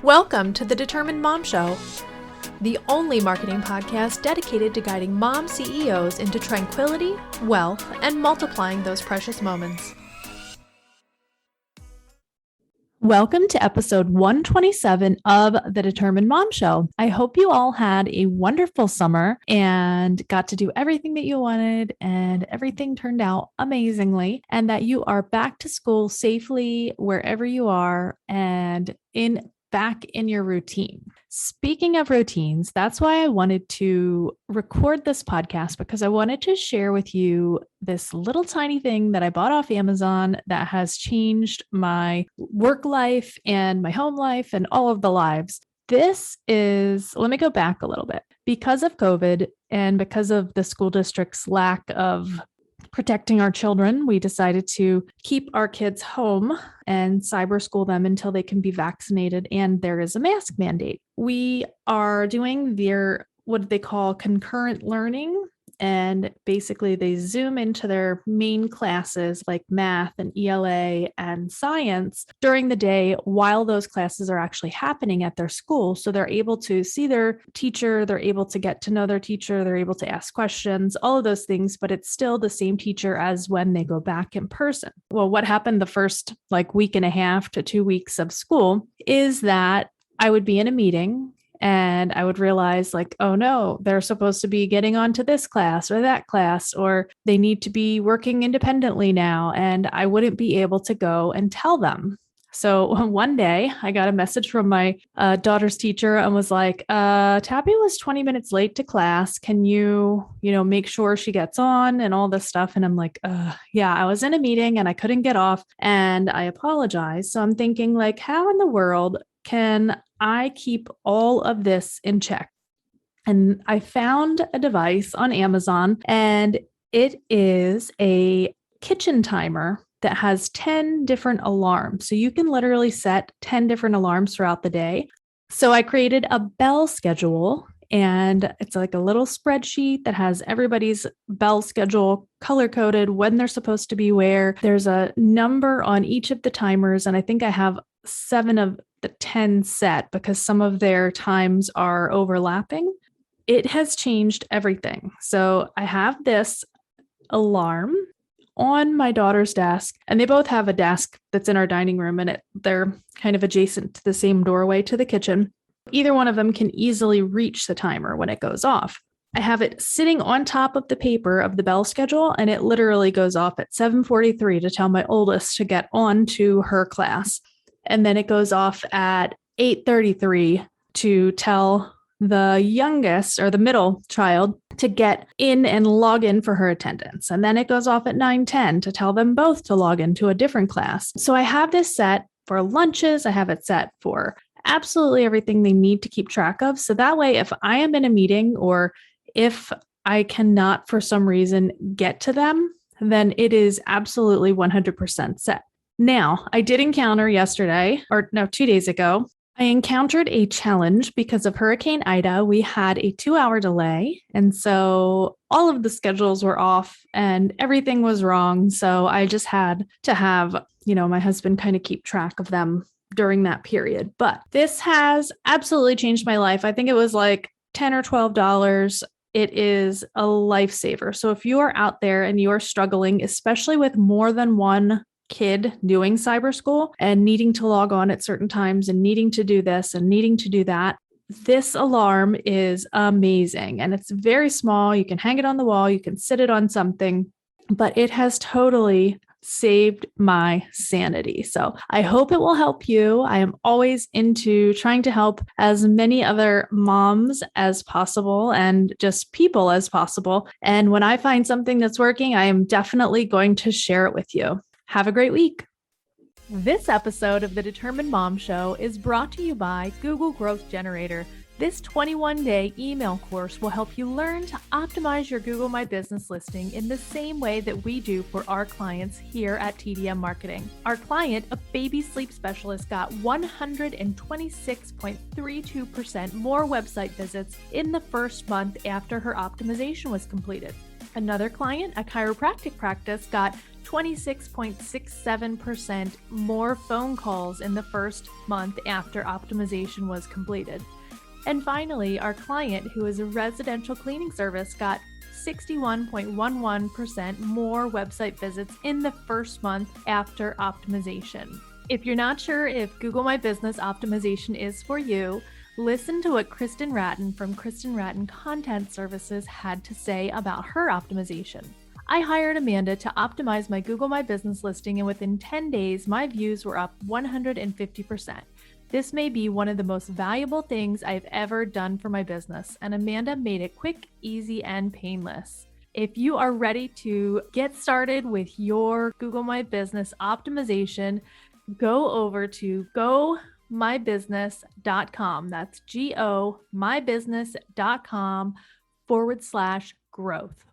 Welcome to the Determined Mom Show, the only marketing podcast dedicated to guiding mom CEOs into tranquility, wealth, and multiplying those precious moments. Welcome to episode 127 of the Determined Mom Show. I hope you all had a wonderful summer and got to do everything that you wanted and everything turned out amazingly, and that you are back to school safely wherever you are and back in your routine. Speaking of routines, that's why I wanted to record this podcast, because I wanted to share with you this little tiny thing that I bought off Amazon that has changed my work life and my home life and all of the lives. Let me go back a little bit. Because of COVID and because of the school district's lack of protecting our children, we decided to keep our kids home and cyber school them until they can be vaccinated, and there is a mask mandate. We are doing what they call concurrent learning, and basically they Zoom into their main classes like math and ELA and science during the day while those classes are actually happening at their school. So they're able to see their teacher, they're able to get to know their teacher, they're able to ask questions, all of those things, but it's still the same teacher as when they go back in person. Well, what happened the first week and a half to 2 weeks of school is that I would be in a meeting and I would realize oh no, they're supposed to be getting onto this class or that class, or they need to be working independently now. And I wouldn't be able to go and tell them. So one day I got a message from my daughter's teacher and was like, Tabby was 20 minutes late to class. Can you make sure she gets on and all this stuff? And I'm like, yeah, I was in a meeting and I couldn't get off and I apologize. So I'm thinking how in the world can I keep all of this in check? And I found a device on Amazon, and it is a kitchen timer that has 10 different alarms. So you can literally set 10 different alarms throughout the day. So I created a bell schedule, and it's like a little spreadsheet that has everybody's bell schedule color-coded, when they're supposed to be where. There's a number on each of the timers, and I think I have 7 of the 10 set because some of their times are overlapping. It has changed everything. So I have this alarm on my daughter's desk, and they both have a desk that's in our dining room, and they're kind of adjacent to the same doorway to the kitchen. Either one of them can easily reach the timer when it goes off. I have it sitting on top of the paper of the bell schedule, and it literally goes off at 7:43 to tell my oldest to get on to her class. And then it goes off at 8:33 to tell the youngest or the middle child to get in and log in for her attendance. And then it goes off at 9:10 to tell them both to log into a different class. So I have this set for lunches. I have it set for absolutely everything they need to keep track of. So that way, if I am in a meeting or if I cannot for some reason get to them, then it is absolutely 100% set. Now, I did encounter 2 days ago, I encountered a challenge because of Hurricane Ida. We had a 2-hour delay. And so all of the schedules were off and everything was wrong. So I just had to have, my husband kind of keep track of them during that period. But this has absolutely changed my life. I think it was $10 or $12. It is a lifesaver. So if you are out there and you are struggling, especially with more than one kid doing cyber school and needing to log on at certain times and needing to do this and needing to do that, this alarm is amazing. And it's very small. You can hang it on the wall. You can sit it on something, but it has totally saved my sanity. So I hope it will help you. I am always into trying to help as many other moms as possible and just people as possible. And when I find something that's working, I am definitely going to share it with you. Have a great week. This episode of the Determined Mom Show is brought to you by Google Growth Generator. This 21-day email course will help you learn to optimize your Google My Business listing in the same way that we do for our clients here at TDM Marketing. Our client, a baby sleep specialist, got 126.32% more website visits in the first month after her optimization was completed. Another client, a chiropractic practice, got 26.67% more phone calls in the first month after optimization was completed. And finally, our client, who is a residential cleaning service, got 61.11% more website visits in the first month after optimization. If you're not sure if Google My Business optimization is for you, listen to what Kristen Ratton from Kristen Ratton Content Services had to say about her optimization. I hired Amanda to optimize my Google My Business listing, and within 10 days, my views were up 150%. This may be one of the most valuable things I've ever done for my business, and Amanda made it quick, easy, and painless. If you are ready to get started with your Google My Business optimization, go over to gomybusiness.com. That's gomybusiness.com/growth.